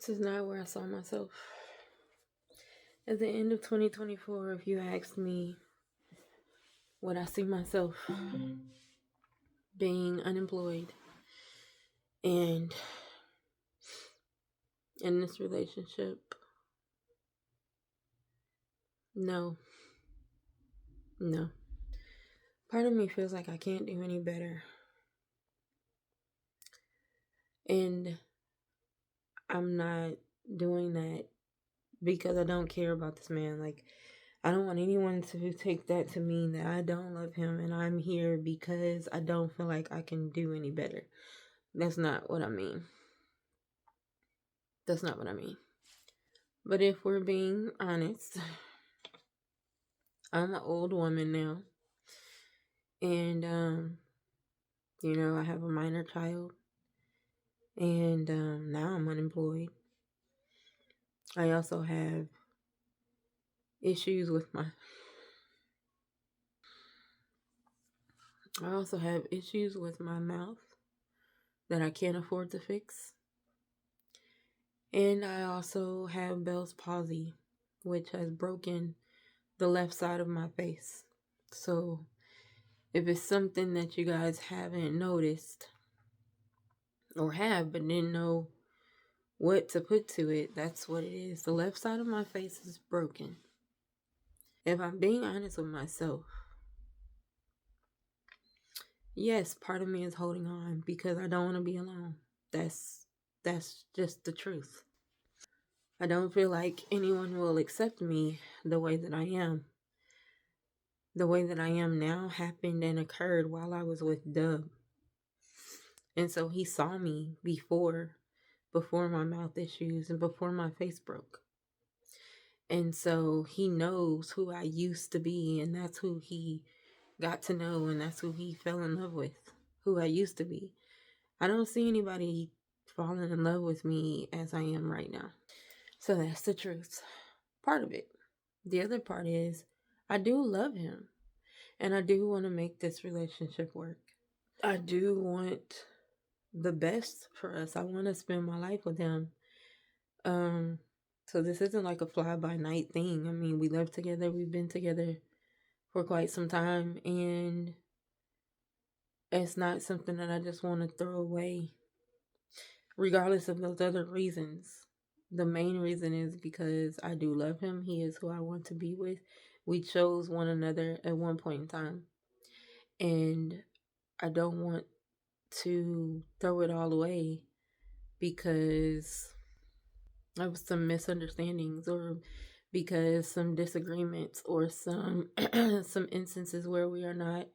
This is not where I saw myself. At the end of 2024, if you asked me would I see myself being unemployed and in this relationship, no. No. Part of me feels like I can't do any better. And I'm not doing that because I don't care about this man. Like, I don't want anyone to take that to mean that I don't love him and I'm here because I don't feel like I can do any better. That's not what I mean. That's not what I mean. But if we're being honest, I'm an old woman now. And, I have a minor child. And now I'm unemployed. I also have issues with my mouth that I can't afford to fix. And I also have Bell's palsy, which has broken the left side of my face. So if it's something that you guys haven't noticed or have but didn't know what to put to it, that's what it is. The left side of my face is broken. If I'm being honest with myself, yes, part of me is holding on because I don't want to be alone. That's just the truth. I don't feel like anyone will accept me the way that I am. The way that I am now happened and occurred while I was with Doug. And so he saw me before my mouth issues and before my face broke. And so he knows who I used to be, and that's who he got to know, and that's who he fell in love with, who I used to be. I don't see anybody falling in love with me as I am right now. So that's the truth. Part of it. The other part is I do love him, and I do want to make this relationship work. I do want the best for us. I want to spend my life with him. So this isn't like a fly-by-night thing. I mean, we live together. We've been together for quite some time, and it's not something that I just want to throw away, regardless of those other reasons. The main reason is because I do love him. He is who I want to be with. We chose one another at one point in time, and I don't want to throw it all away because of some misunderstandings or because some disagreements or some some instances where we are not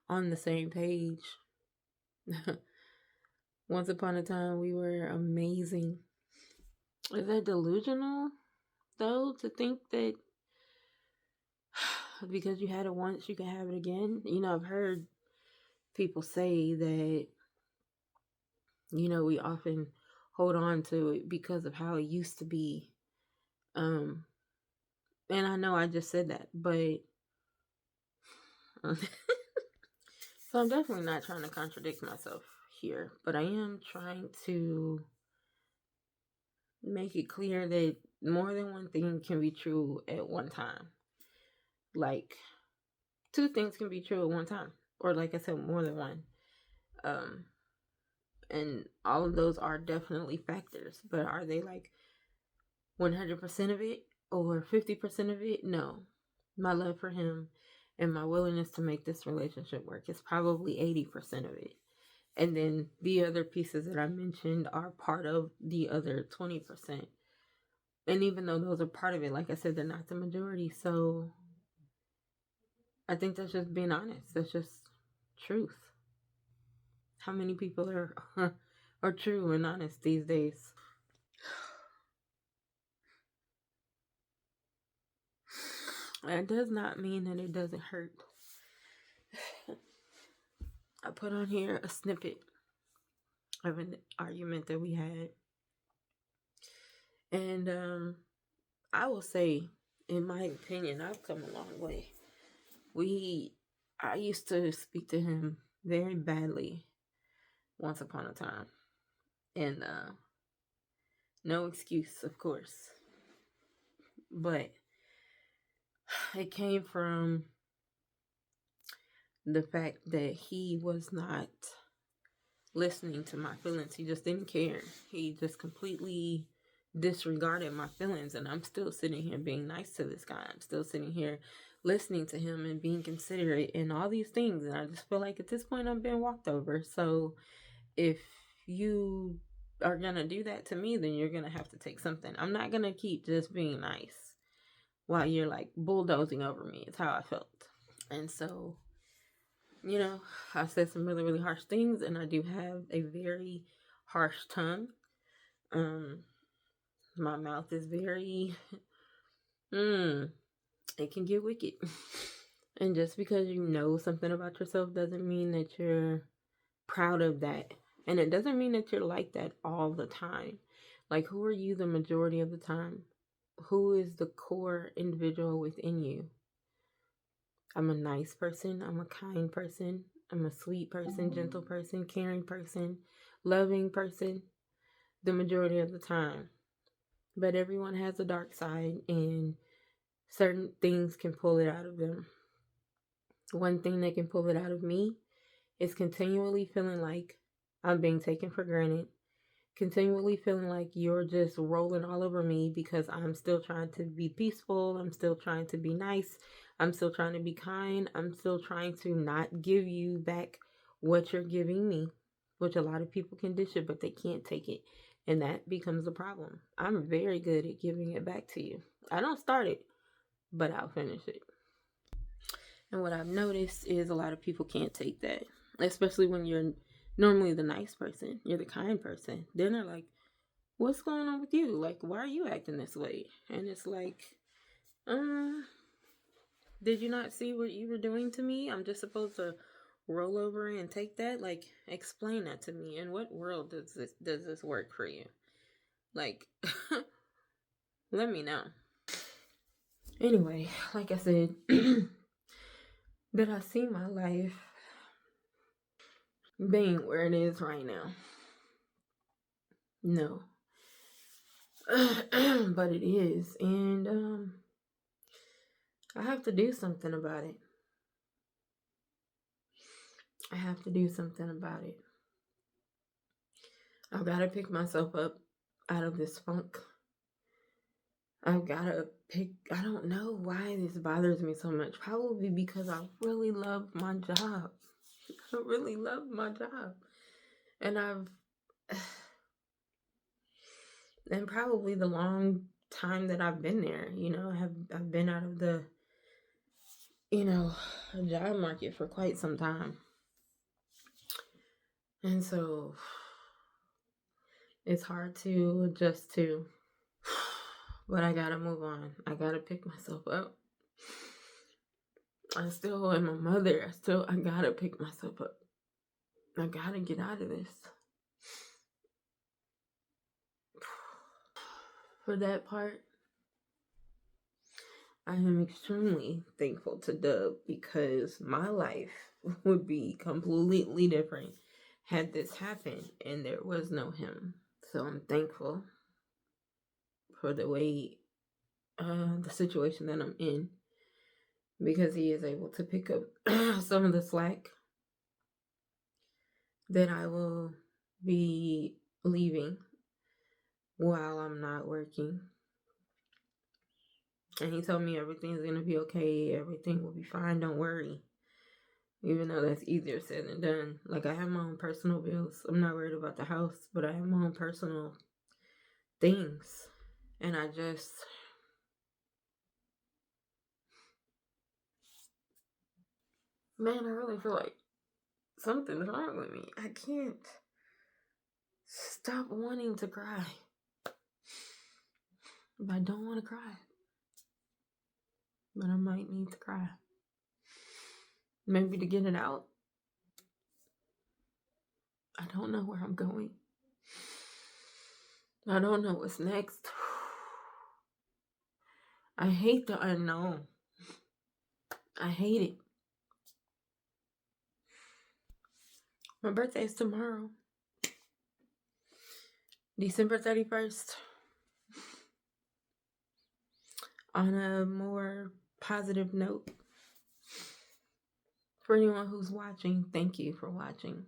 on the same page. Once upon a time we were amazing. Is that delusional though to think that because you had it once you can have it again? I've heard people say that we often hold on to it because of how it used to be. And I know I just said that, but so I'm definitely not trying to contradict myself here, but I am trying to make it clear that more than one thing can be true at one time. Like, two things can be true at one time, or like I said, more than one. And all of those are definitely factors, but are they like 100% of it or 50% of it? No. My love for him and my willingness to make this relationship work is probably 80% of it. And then the other pieces that I mentioned are part of the other 20%. And even though those are part of it, like I said, they're not the majority. So I think that's just being honest. That's just truth. How many people are true and honest these days? That does not mean that it doesn't hurt. I put on here a snippet of an argument that we had. And I will say, in my opinion, I've come a long way. I used to speak to him very badly once upon a time. And No excuse, of course. But it came from the fact that he was not listening to my feelings. He just didn't care. He just completely disregarded my feelings. And I'm still sitting here being nice to this guy. I'm still sitting here listening to him and being considerate and all these things. And I just feel like at this point I'm being walked over. So if you are going to do that to me, then you're going to have to take something. I'm not going to keep just being nice while you're like bulldozing over me. It's how I felt. And so, I said some really, really harsh things, and I do have a very harsh tongue. My mouth is very, it can get wicked. And just because you know something about yourself doesn't mean that you're proud of that. And it doesn't mean that you're like that all the time. Like, who are you the majority of the time? Who is the core individual within you? I'm a nice person. I'm a kind person. I'm a sweet person, gentle person, caring person, loving person the majority of the time. But everyone has a dark side, and certain things can pull it out of them. One thing that can pull it out of me is continually feeling like I'm being taken for granted, continually feeling like you're just rolling all over me because I'm still trying to be peaceful. I'm still trying to be nice. I'm still trying to be kind. I'm still trying to not give you back what you're giving me, which a lot of people can dish it, but they can't take it. And that becomes a problem. I'm very good at giving it back to you. I don't start it, but I'll finish it. And what I've noticed is a lot of people can't take that, especially when you're normally the nice person, you're the kind person. Then they're like, what's going on with you? Like, why are you acting this way? And it's like, did you not see what you were doing to me? I'm just supposed to roll over and take that? Like, explain that to me. In what world does this work for you? Like, let me know. Anyway, like I said, did I see my life being where it is right now? No. But it is. And I have to do something about it. I have to do something about it. I've got to pick myself up out of this funk. I've got to I don't know why this bothers me so much. Probably because I really love my job. I really love my job. And and probably the long time that I've been there, I've been out of the, job market for quite some time. And so it's hard to adjust to, but I gotta move on. I gotta pick myself up. I still am a mother. I gotta pick myself up. I gotta get out of this. For that part, I am extremely thankful to Dub because my life would be completely different had this happened and there was no him. So I'm thankful for the way, the situation that I'm in, because he is able to pick up some of the slack that I will be leaving while I'm not working. And he told me everything's going to be okay. Everything will be fine. Don't worry. Even though that's easier said than done. Like, I have my own personal bills. I'm not worried about the house, but I have my own personal things. And I just... Man, I really feel like something's wrong with me. I can't stop wanting to cry. But I don't want to cry. But I might need to cry. Maybe to get it out. I don't know where I'm going. I don't know what's next. I hate the unknown. I hate it. My birthday is tomorrow. December 31st. On a more positive note, for anyone who's watching, thank you for watching.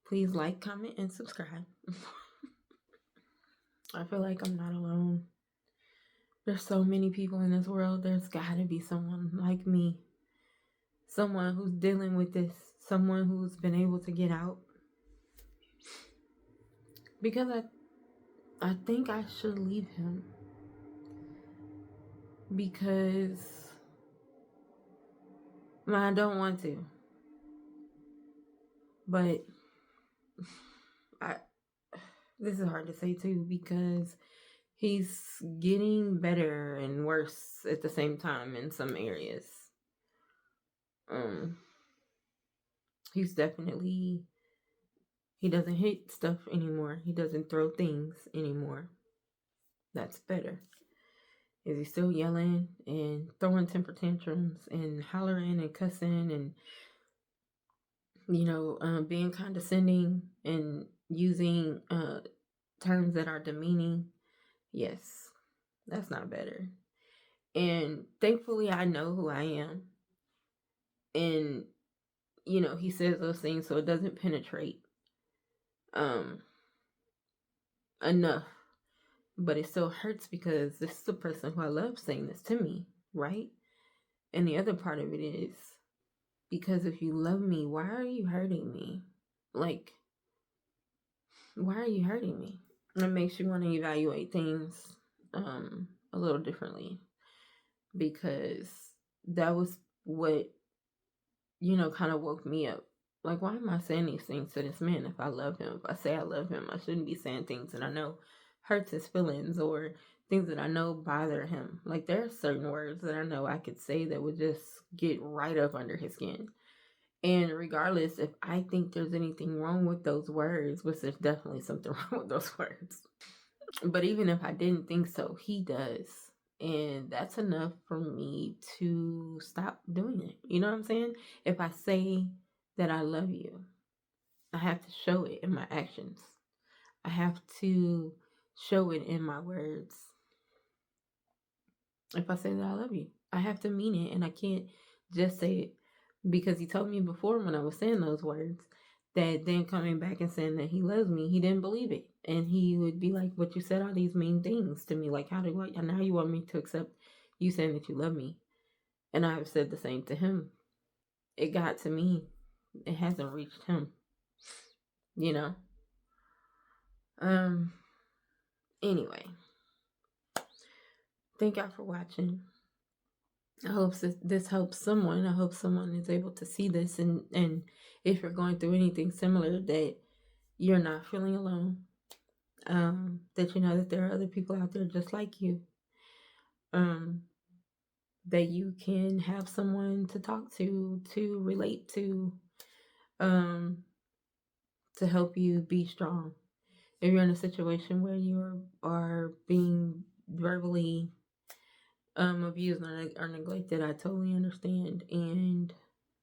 Please like, comment, and subscribe. I feel like I'm not alone. There's so many people in this world. There's got to be someone like me. Someone who's dealing with this. Someone who's been able to get out. Because I think I should leave him. Because I don't want to. But this is hard to say too, because he's getting better and worse at the same time in some areas. He's definitely, he doesn't hit stuff anymore. He doesn't throw things anymore. That's better. Is he still yelling and throwing temper tantrums and hollering and cussing and, being condescending and using terms that are demeaning? Yes, that's not better. And thankfully, I know who I am. And, he says those things so it doesn't penetrate enough. But it still hurts because this is the person who I love saying this to me, right? And the other part of it is, because if you love me, why are you hurting me? Like, why are you hurting me? It makes you want to evaluate things a little differently, because that was what, kind of woke me up. Like, why am I saying these things to this man if I love him? If I say I love him, I shouldn't be saying things that I know hurts his feelings or things that I know bother him. Like, there are certain words that I know I could say that would just get right up under his skin. And regardless if I think there's anything wrong with those words, which there's definitely something wrong with those words. But even if I didn't think so, he does. And that's enough for me to stop doing it. You know what I'm saying? If I say that I love you, I have to show it in my actions. I have to show it in my words. If I say that I love you, I have to mean it, and I can't just say it because he told me before when I was saying those words that then coming back and saying that he loves me, he didn't believe it. And he would be like, but you said all these mean things to me. Like, now you want me to accept you saying that you love me? And I have said the same to him. It got to me. It hasn't reached him. You know? Anyway. Thank y'all for watching. I hope this helps someone. I hope someone is able to see this, and if you're going through anything similar, that you're not feeling alone. That you know that there are other people out there just like you. That you can have someone to talk to relate to help you be strong. If you're in a situation where you are being verbally abused or neglected, I totally understand. And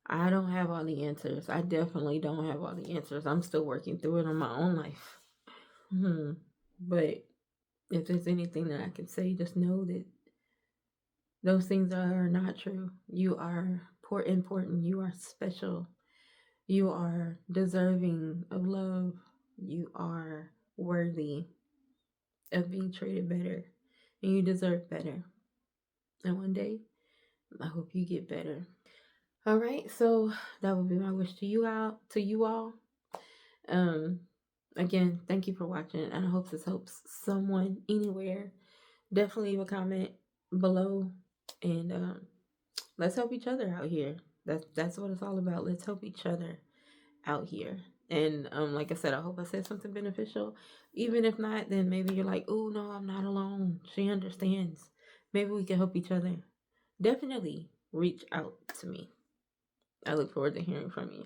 I don't have all the answers. I definitely don't have all the answers. I'm still working through it on my own life. But if there's anything that I can say, just know that those things are not true. You are important. You are special. You are deserving of love. You are worthy of being treated better. And you deserve better. And one day, I hope you get better. All right, so that would be my wish to you all. Again, thank you for watching, and I hope this helps someone anywhere. Definitely leave a comment below, and let's help each other out here. That's what it's all about. Let's help each other out here. And like I said, I hope I said something beneficial. Even if not, then maybe you're like, oh no, I'm not alone. She understands. Maybe we can help each other. Definitely reach out to me. I look forward to hearing from you.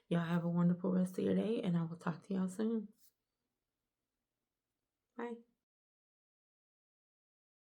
Y'all have a wonderful rest of your day, and I will talk to y'all soon. Bye.